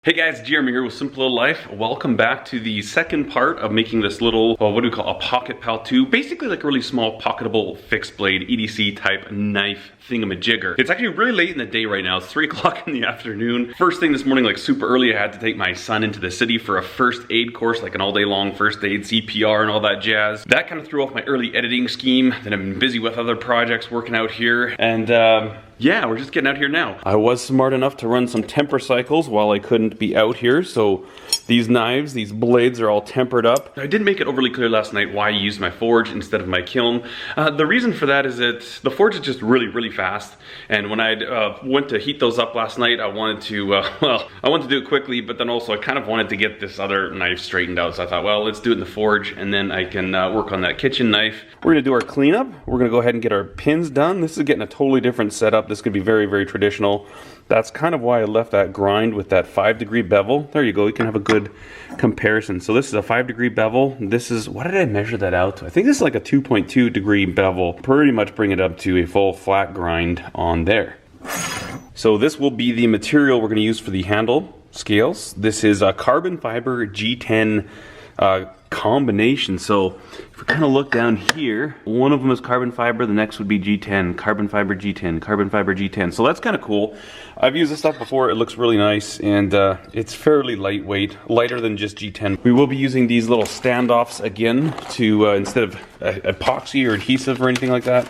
Hey guys, Jeremy here with Simple Little Life. Welcome back to the second part of making this little, well, what do we call a Pocket Pal 2? Basically like a really small pocketable fixed blade EDC type knife thingamajigger. It's actually really late in the day right now. It's 3 o'clock in the afternoon. First thing this morning, like super early, I had to take my son into the city for a first aid course, like an all day long first aid, CPR and all that jazz. That kind of threw off my early editing scheme. Then I've been busy with other projects working out here. And yeah, we're just getting out here now. I was smart enough to run some temper cycles while I couldn't be out here, so these knives, these blades are all tempered up. I didn't make it overly clear last night why I used my forge instead of my kiln. The reason for that is that the forge is just really fast, and when I went to heat those up last night, I wanted to, well, I wanted to do it quickly, but then also I kind of wanted to get this other knife straightened out, so I thought, well, let's do it in the forge, and then I can work on that kitchen knife. We're gonna do our cleanup. We're gonna go ahead and get our pins done. This is getting a totally different setup. This could be very traditional. That's kind of why I left that grind with that 5-degree bevel. There you go, you can have a good comparison. So this is a 5-degree bevel. This is, what did I measure that out to? I think this is like a 2.2 degree bevel. Pretty much bring it up to a full flat grind on there. So this will be the material we're gonna use for the handle scales. This is a carbon fiber G10 combination. So if we kind of look down here, one of them is carbon fiber, the next would be G10, carbon fiber G10, carbon fiber G10. So that's kind of cool. I've used this stuff before, it looks really nice, and it's fairly lightweight, lighter than just G10. We will be using these little standoffs again to, instead of epoxy or adhesive or anything like that,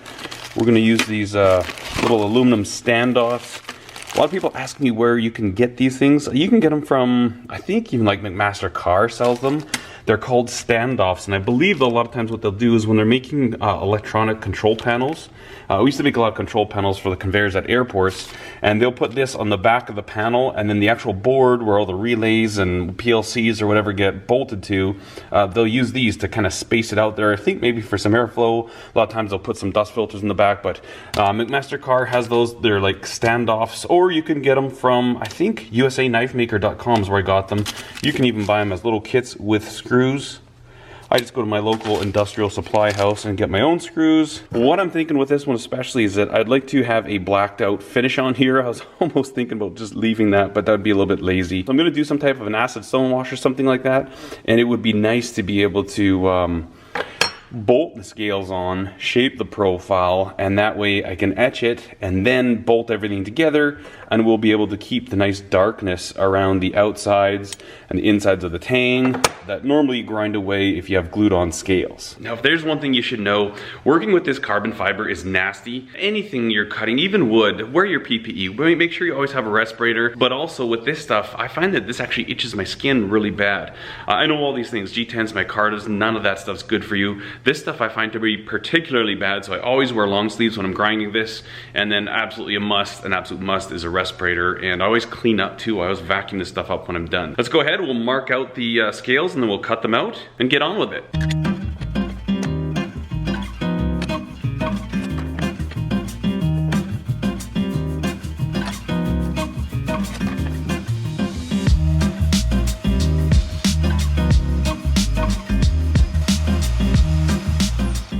we're going to use these little aluminum standoffs. A lot of people ask me where you can get these things. You can get them from, I think even like McMaster Car sells them. They're called standoffs, and I believe a lot of times what they'll do is when they're making electronic control panels, we used to make a lot of control panels for the conveyors at airports, and they'll put this on the back of the panel, and then the actual board where all the relays and PLCs or whatever get bolted to, they'll use these to kind of space it out there. I think maybe for some airflow. A lot of times they'll put some dust filters in the back, but McMaster Car has those. They're like standoffs, or you can get them from, I think usa.knifemaker.com is where I got them. You can even buy them as little kits with screws. I just go to my local industrial supply house and get my own screws. What I'm thinking with this one especially is that I'd like to have a blacked out finish on here. I was almost thinking about just leaving that, but that would be a little bit lazy. I'm gonna do some type of an acid stone wash or something like that, and it would be nice to be able to bolt the scales on, shape the profile, and that way I can etch it and then bolt everything together, and we'll be able to keep the nice darkness around the outsides and the insides of the tang that normally grind away if you have glued on scales. Now, if there's one thing you should know, working with this carbon fiber is nasty. Anything you're cutting, even wood, wear your PPE. Make sure you always have a respirator, but also with this stuff, I find that this actually itches my skin really bad. I know all these things, G10s, micartas, none of that stuff's good for you. This stuff I find to be particularly bad, so I always wear long sleeves when I'm grinding this, and then absolutely an absolute must is a respirator, and I always clean up too. I always vacuum this stuff up when I'm done. Let's go ahead, we'll mark out the scales, and then we'll cut them out and get on with it.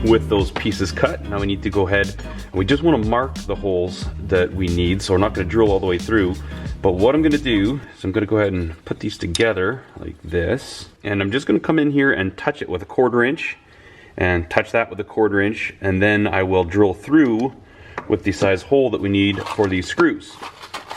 With those pieces cut, now we need to go ahead and we just want to mark the holes that we need, so we're not going to drill all the way through. But what I'm going to do is I'm going to go ahead and put these together like this, and I'm just going to come in here and touch it with a 1/4 inch and touch that with a 1/4 inch, and then I will drill through with the size hole that we need for these screws.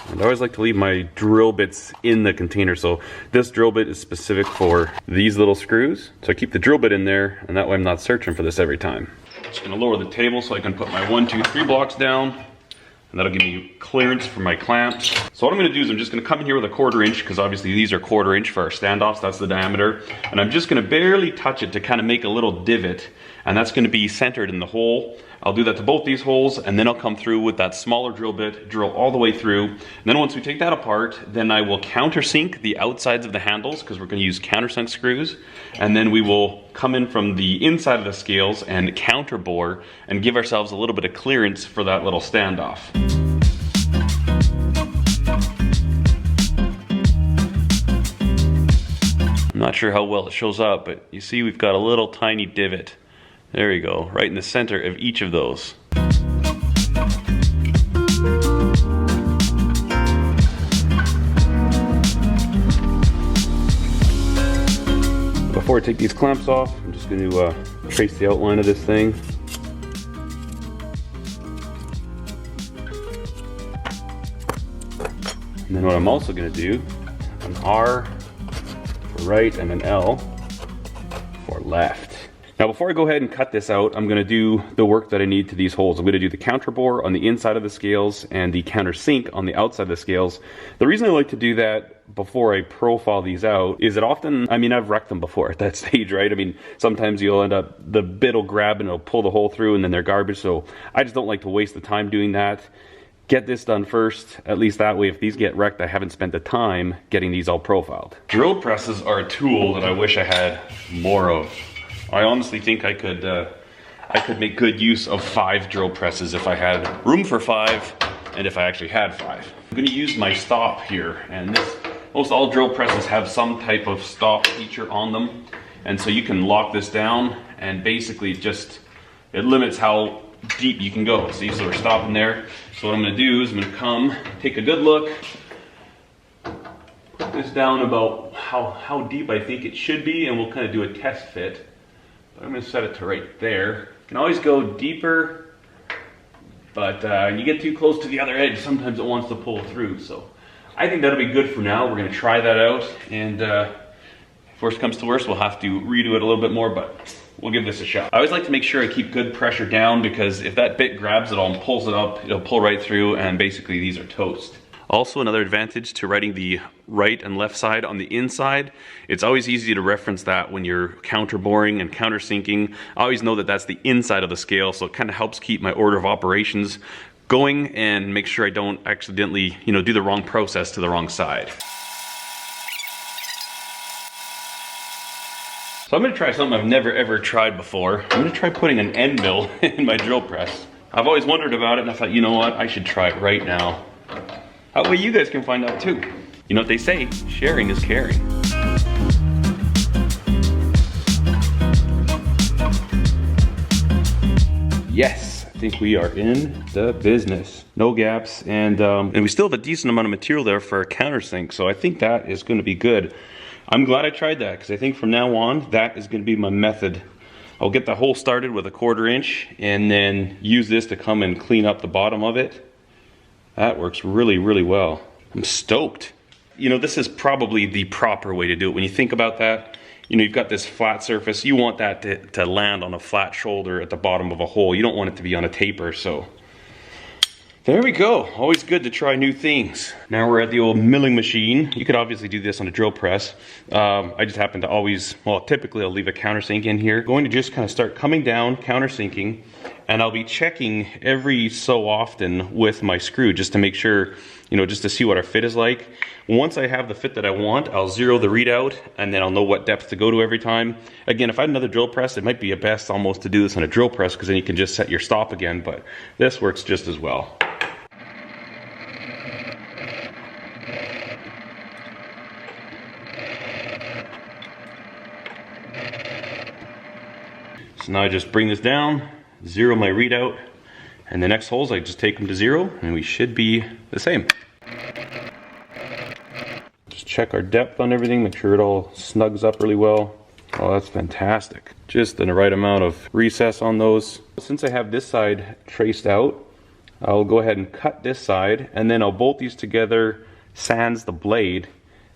And I always like to leave my drill bits in the container, so this drill bit is specific for these little screws. So I keep the drill bit in there, and that way I'm not searching for this every time. Just gonna lower the table so I can put my 1, 2, 3 blocks down, and that'll give me clearance for my clamps. So what I'm gonna do is I'm just gonna come in here with a 1/4 inch, because obviously these are 1/4 inch for our standoffs, that's the diameter. And I'm just gonna barely touch it to kind of make a little divot, and that's gonna be centered in the hole. I'll do that to both these holes, and then I'll come through with that smaller drill bit, drill all the way through. And then once we take that apart, then I will countersink the outsides of the handles, because we're gonna use countersunk screws. And then we will come in from the inside of the scales and counterbore and give ourselves a little bit of clearance for that little standoff. I'm not sure how well it shows up, but you see we've got a little tiny divot. There you go, right in the center of each of those. before I take these clamps off, I'm just going to trace the outline of this thing. And then what I'm also going to do, an R for right and an L for left. Now before I go ahead and cut this out, I'm going to do the work that I need to these holes. I'm going to do the counterbore on the inside of the scales and the countersink on the outside of the scales. The reason I like to do that before I profile these out is that often, I mean, I've wrecked them before at that stage, right? I mean, sometimes you'll end up, the bit will grab and it'll pull the hole through and then they're garbage. So I just don't like to waste the time doing that. Get this done first, at least that way if these get wrecked, I haven't spent the time getting these all profiled. Drill presses are a tool that I wish I had more of. I honestly think I could make good use of 5 drill presses if I had room for 5 and if I actually had 5. I'm going to use my stop here, and most all drill presses have some type of stop feature on them, and so you can lock this down and basically it limits how deep you can go. See, so we're stopping there. So what I'm going to do is I'm going to come, take a good look, put this down about how deep I think it should be, and we'll kind of do a test fit. I'm going to set it to right there. You can always go deeper, but you get too close to the other edge, sometimes it wants to pull through. So I think that'll be good for now. We're going to try that out, and if worst comes to worst, we'll have to redo it a little bit more, but we'll give this a shot. I always like to make sure I keep good pressure down, because if that bit grabs it all and pulls it up, it'll pull right through, and basically these are toast. Also, another advantage to writing the right and left side on the inside, it's always easy to reference that when you're counterboring and countersinking. I always know that that's the inside of the scale, so it kind of helps keep my order of operations going and make sure I don't accidentally, do the wrong process to the wrong side. So I'm going to try something I've never ever tried before. I'm going to try putting an end mill in my drill press. I've always wondered about it, and I thought, you know what, I should try it right now. That way you guys can find out too. You know what they say, sharing is caring. Yes, I think we are in the business. No gaps, and we still have a decent amount of material there for a countersink, so I think that is going to be good. I'm glad I tried that, because I think from now on, that is going to be my method. I'll get the hole started with a 1/4 inch, and then use this to come and clean up the bottom of it. That works really, really well. I'm stoked. This is probably the proper way to do it. When you think about that, you've got this flat surface. You want that to land on a flat shoulder at the bottom of a hole. You don't want it to be on a taper, so. There we go. Always good to try new things. Now we're at the old milling machine. You could obviously do this on a drill press. I just happen to always, typically I'll leave a countersink in here. Going to just kind of start coming down, countersinking, and I'll be checking every so often with my screw just to make sure, just to see what our fit is like. Once I have the fit that I want, I'll zero the readout, and then I'll know what depth to go to every time. Again, if I had another drill press, it might be best almost to do this on a drill press, because then you can just set your stop again, but this works just as well. So now I just bring this down, zero my readout, and the next holes I just take them to 0, and we should be the same. Just check our depth on everything, make sure it all snugs up really well. Oh, that's fantastic. Just the right amount of recess on those. Since I have this side traced out, I'll go ahead and cut this side, and then I'll bolt these together, sans the blade,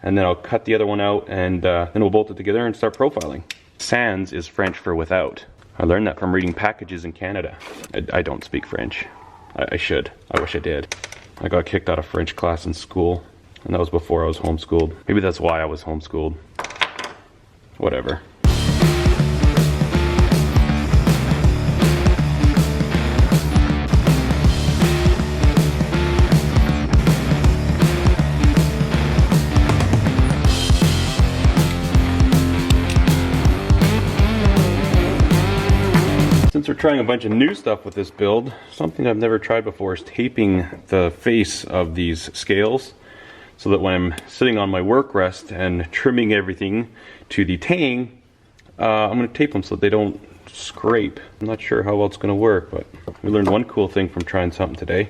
and then I'll cut the other one out, and then we'll bolt it together and start profiling. Sans is French for without. I learned that from reading packages in Canada. I don't speak French. I should. I wish I did. I got kicked out of French class in school, and that was before I was homeschooled. Maybe that's why I was homeschooled. Whatever. Since we're trying a bunch of new stuff with this build, something I've never tried before is taping the face of these scales, so that when I'm sitting on my work rest and trimming everything to the tang, I'm going to tape them so that they don't scrape. I'm not sure how well it's going to work, but we learned one cool thing from trying something today.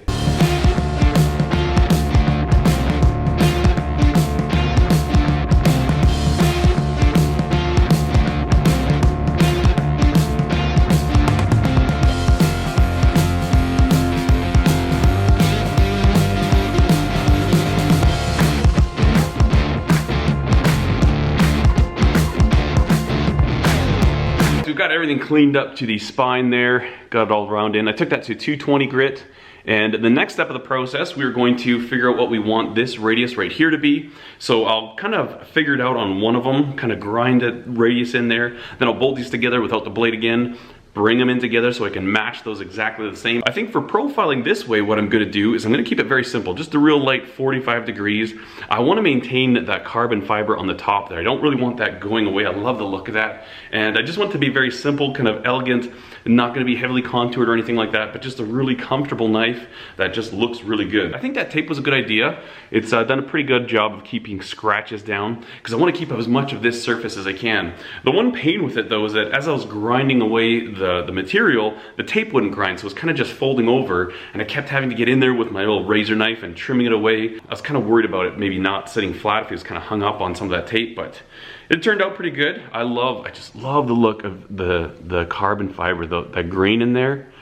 got everything cleaned up to the spine there, got it all round in. I took that to 220 grit. And the next step of the process, we're going to figure out what we want this radius right here to be. So I'll kind of figure it out on one of them, kind of grind a radius in there. Then I'll bolt these together without the blade again, bring them in together so I can match those exactly the same. I think for profiling this way, what I'm gonna do is I'm gonna keep it very simple, just a real light 45 degrees. I wanna maintain that carbon fiber on the top there. I don't really want that going away. I love the look of that. And I just want it to be very simple, kind of elegant, not gonna be heavily contoured or anything like that, but just a really comfortable knife that just looks really good. I think that tape was a good idea. It's done a pretty good job of keeping scratches down because I wanna keep as much of this surface as I can. The one pain with it though is that as I was grinding away the material, the tape wouldn't grind, so it was kind of just folding over, and I kept having to get in there with my little razor knife and trimming it away. I was kind of worried about it maybe not sitting flat if it was kind of hung up on some of that tape, but it turned out pretty good. I just love the look of the carbon fiber, that grain in there.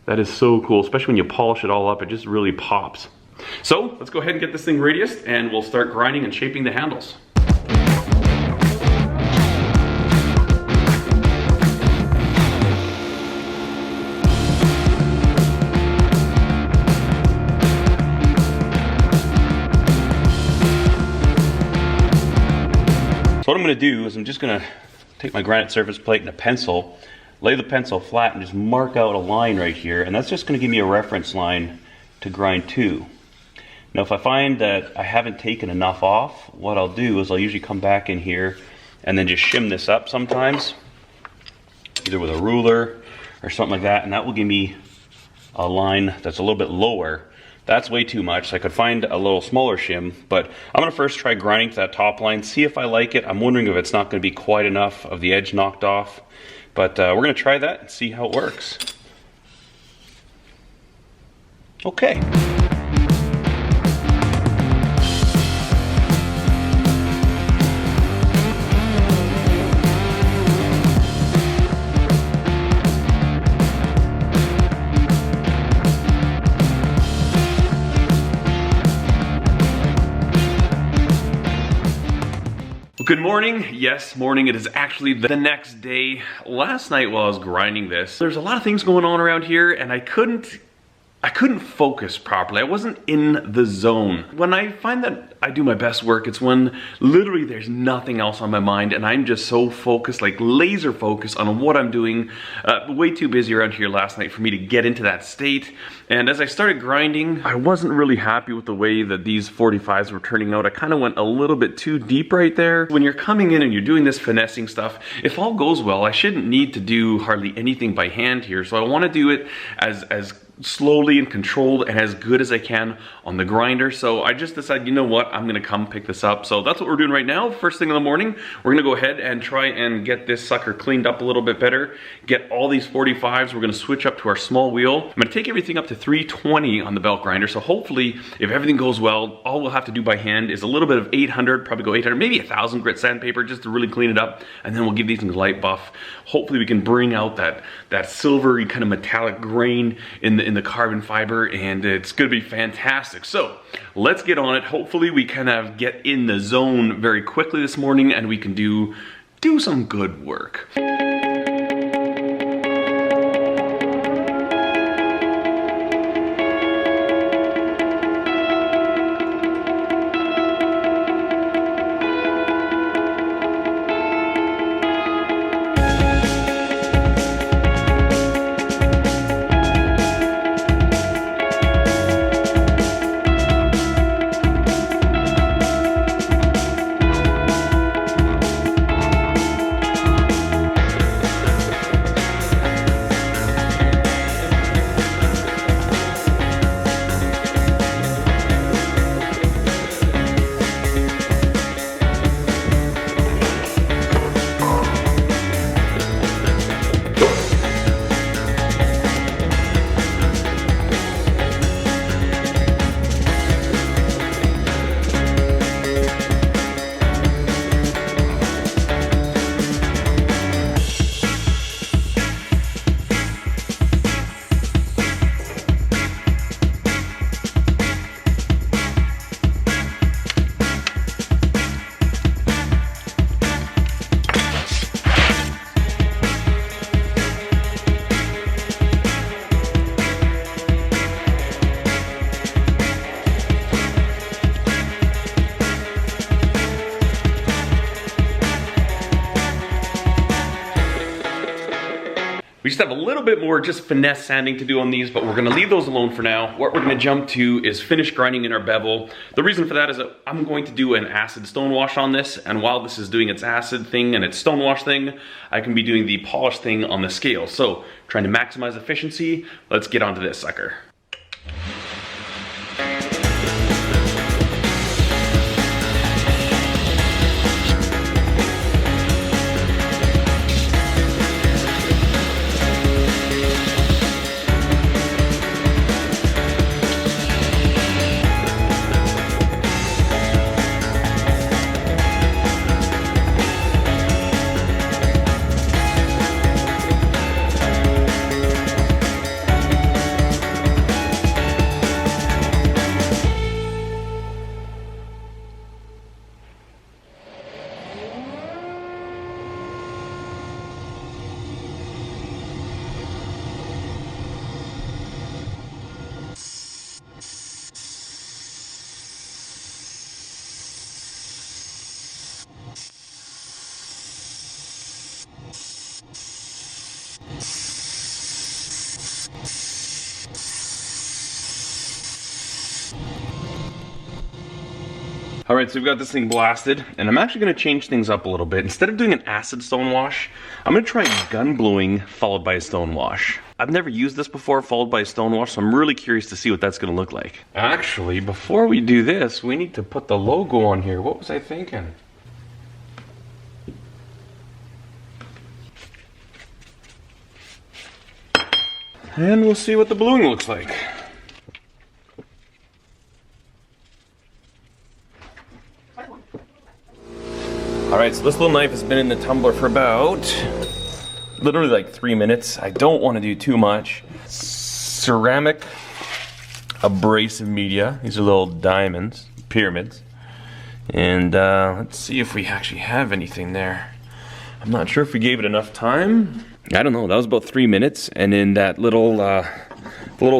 That is so cool, especially when you polish it all up, it just really pops. So let's go ahead and get this thing radiused, and we'll start grinding and shaping the handles. So what I'm going to do is I'm just going to take my granite surface plate and a pencil, lay the pencil flat and just mark out a line right here, and that's just going to give me a reference line to grind to. Now if I find that I haven't taken enough off, what I'll do is I'll usually come back in here and then just shim this up sometimes, either with a ruler or something like that, and that will give me a line that's a little bit lower. That's way too much, so I could find a little smaller shim, but I'm gonna first try grinding to that top line, see if I like it. I'm wondering if it's not gonna be quite enough of the edge knocked off, but we're gonna try that and see how it works. Okay. Good morning. Yes, morning. It is actually the next day. Last night while I was grinding this, there's a lot of things going on around here and I couldn't focus properly. I wasn't in the zone. When I find that I do my best work, it's when literally there's nothing else on my mind and I'm just so focused, like laser focused on what I'm doing. Way too busy around here last night for me to get into that state. And as I started grinding, I wasn't really happy with the way that these 45s were turning out. I kind of went a little bit too deep right there. When you're coming in and you're doing this finessing stuff, if all goes well, I shouldn't need to do hardly anything by hand here. So I want to do it as slowly and controlled and as good as I can on the grinder. So I just decided, you know what, I'm gonna come pick this up. So that's what we're doing right now. First thing in the morning, we're gonna go ahead and try and get this sucker cleaned up a little bit better. Get all these 45s, we're gonna switch up to our small wheel. I'm gonna take everything up to 320 on the belt grinder. So hopefully, if everything goes well, all we'll have to do by hand is a little bit of 800, probably go 800, maybe 1,000 grit sandpaper just to really clean it up. And then we'll give these things a light buff. Hopefully we can bring out that silvery kind of metallic grain in the carbon fiber, and it's gonna be fantastic. So let's get on it. Hopefully we kind of get in the zone very quickly this morning and we can do some good work. We just have a little bit more just finesse sanding to do on these, but we're gonna leave those alone for now. What we're gonna jump to is finish grinding in our bevel. The reason for that is that I'm going to do an acid stone wash on this, and while this is doing its acid thing and its stone wash thing, I can be doing the polish thing on the scale. So, trying to maximize efficiency, let's get onto this sucker. All right, so we've got this thing blasted, and I'm actually gonna change things up a little bit. Instead of doing an acid stone wash, I'm gonna try gun bluing followed by a stone wash. I've never used this before, followed by a stone wash, so I'm really curious to see what that's gonna look like. Actually, before we do this, we need to put the logo on here. What was I thinking? And we'll see what the bluing looks like. All right, so this little knife has been in the tumbler for about literally like 3 minutes. I don't want to do too much. Ceramic abrasive media. These are little diamonds, pyramids. And let's see if we actually have anything there. I'm not sure if we gave it enough time. I don't know, that was about 3 minutes. And in that little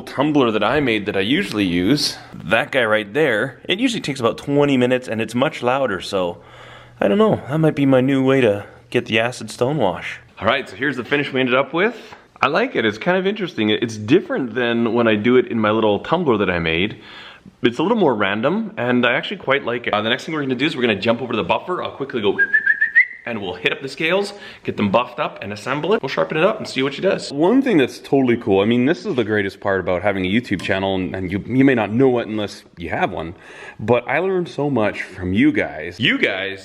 tumbler that I made that I usually use, that guy right there, it usually takes about 20 minutes and it's much louder, so I don't know, that might be my new way to get the acid stone wash. All right, so here's the finish we ended up with. I like it, it's kind of interesting. It's different than when I do it in my little tumbler that I made. It's a little more random, and I actually quite like it. The next thing we're gonna do is we're gonna jump over to the buffer. I'll quickly go and we'll hit up the scales, get them buffed up and assemble it. We'll sharpen it up and see what she does. One thing that's totally cool, I mean, this is the greatest part about having a YouTube channel, and you may not know it unless you have one, but I learned so much from you guys,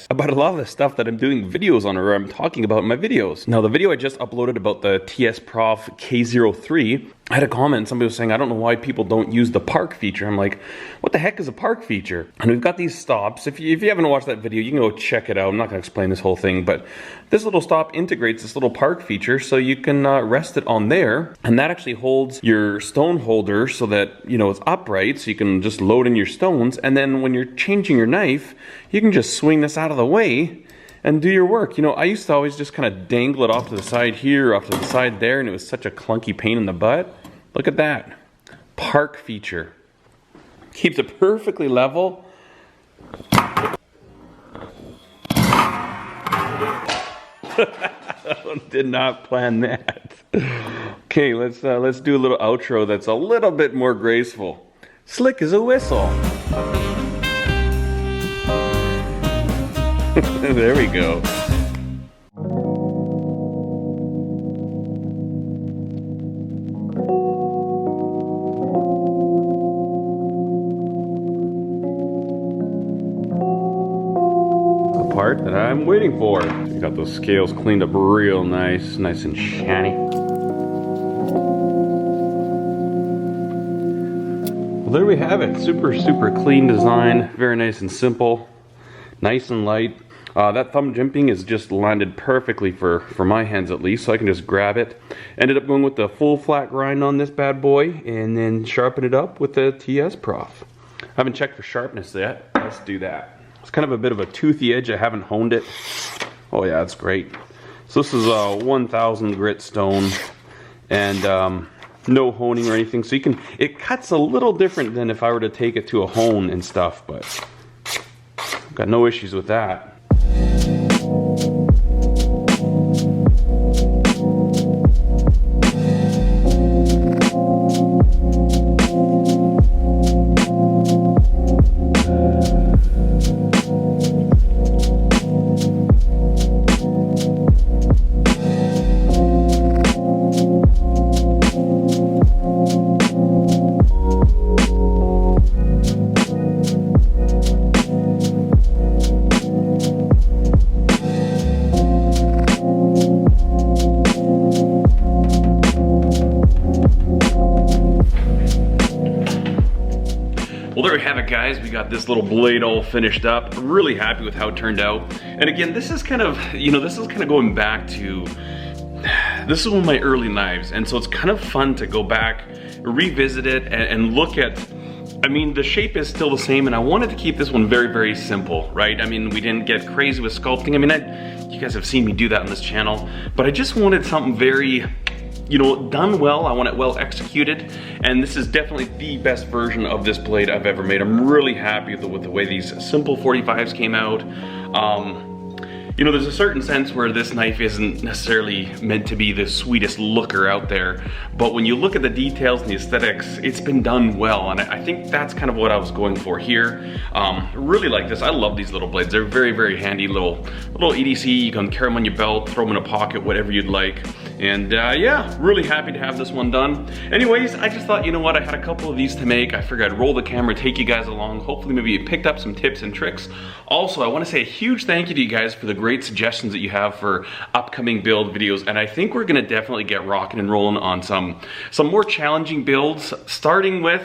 about a lot of the stuff that I'm doing videos on, or I'm talking about in my videos. Now, the video I just uploaded about the TS Prof K03, I had a comment, somebody was saying, I don't know why people don't use the park feature. I'm like, what the heck is a park feature? And we've got these stops. If you haven't watched that video, you can go check it out. I'm not gonna explain this whole thing, but this little stop integrates this little park feature, so you can rest it on there, and that actually holds your stone holder so that, you know, it's upright, so you can just load in your stones, and then when you're changing your knife, you can just swing this out of the way and do your work. You know, I used to always just kind of dangle it off to the side here, off to the side there, and it was such a clunky pain in the butt. Look at that. Park feature. Keeps it perfectly level. Did not plan that. Okay, let's do a little outro that's a little bit more graceful. Slick as a whistle. There we go. The part that I'm waiting for. We got those scales cleaned up real nice and shiny. Well, there we have it. Super clean design, very nice and simple. Nice and light. That thumb jimping is just landed perfectly for my hands at least, so I can just grab it. Ended up going with the full flat grind on this bad boy, and then sharpen it up with the TS Prof. I haven't checked for sharpness yet. Let's do that. It's kind of a bit of a toothy edge. I haven't honed it. Oh yeah, that's great. So this is a 1000 grit stone, and no honing or anything. So it cuts a little different than if I were to take it to a hone and stuff, but got no issues with that. guys, we got this little blade all finished up. I'm really happy with how it turned out. And again, this is kind of, this is kind of going back to, this is one of my early knives. And so it's kind of fun to go back, revisit it, and look at, I mean, the shape is still the same, and I wanted to keep this one very, very simple, right? I mean, we didn't get crazy with sculpting. I mean, you guys have seen me do that on this channel, but I just wanted something very, done well. I want it well executed, and this is definitely the best version of this blade I've ever made. I'm really happy with the way these simple 45s came out. There's a certain sense where this knife isn't necessarily meant to be the sweetest looker out there, but when you look at the details and the aesthetics, it's been done well, and I think that's kind of what I was going for here. Really like this. I love these little blades. They're very, very handy little EDC. You can carry them on your belt, throw them in a pocket, whatever you'd like. And yeah, really happy to have this one done. Anyways, I just thought, you know what, I had a couple of these to make. I figured I'd roll the camera, take you guys along. Hopefully maybe you picked up some tips and tricks. Also, I want to say a huge thank you to you guys for the great suggestions that you have for upcoming build videos. And I think we're gonna definitely get rocking and rolling on some more challenging builds, starting with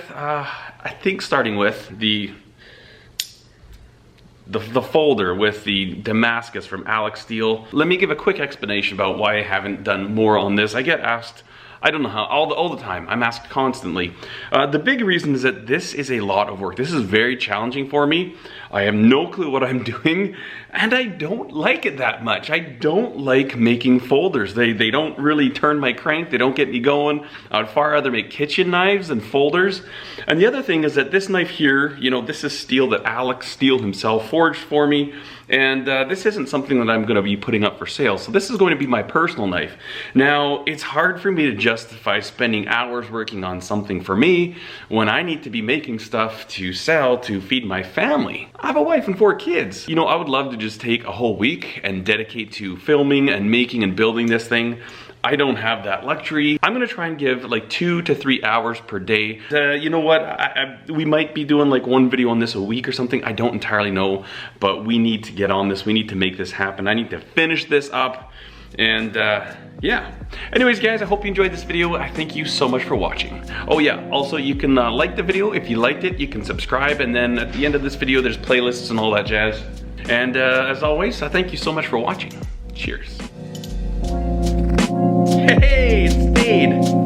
the folder with the Damascus from Alex Steele. Let me give a quick explanation about why I haven't done more on this. I get asked, I don't know how, all the time. I'm asked constantly. The big reason is that this is a lot of work. This is very challenging for me. I have no clue what I'm doing, and I don't like it that much. I don't like making folders. They don't really turn my crank. They don't get me going. I would far rather make kitchen knives than folders. And the other thing is that this knife here, this is steel that Alex Steele himself forged for me. And this isn't something that I'm gonna be putting up for sale. So this is going to be my personal knife. Now, it's hard for me to justify spending hours working on something for me when I need to be making stuff to sell to feed my family. I have a wife and 4 kids. I would love to just take a whole week and dedicate to filming and making and building this thing. I don't have that luxury. I'm gonna try and give like 2 to 3 hours per day. You know what? We might be doing like 1 video on this a week or something. I don't entirely know, but we need to get on this. We need to make this happen. I need to finish this up. And yeah. Anyways, guys, I hope you enjoyed this video. I thank you so much for watching. Oh yeah, also you can like the video. If you liked it, you can subscribe. And then at the end of this video, there's playlists and all that jazz. And as always, I thank you so much for watching. Cheers. Hey, it stayed.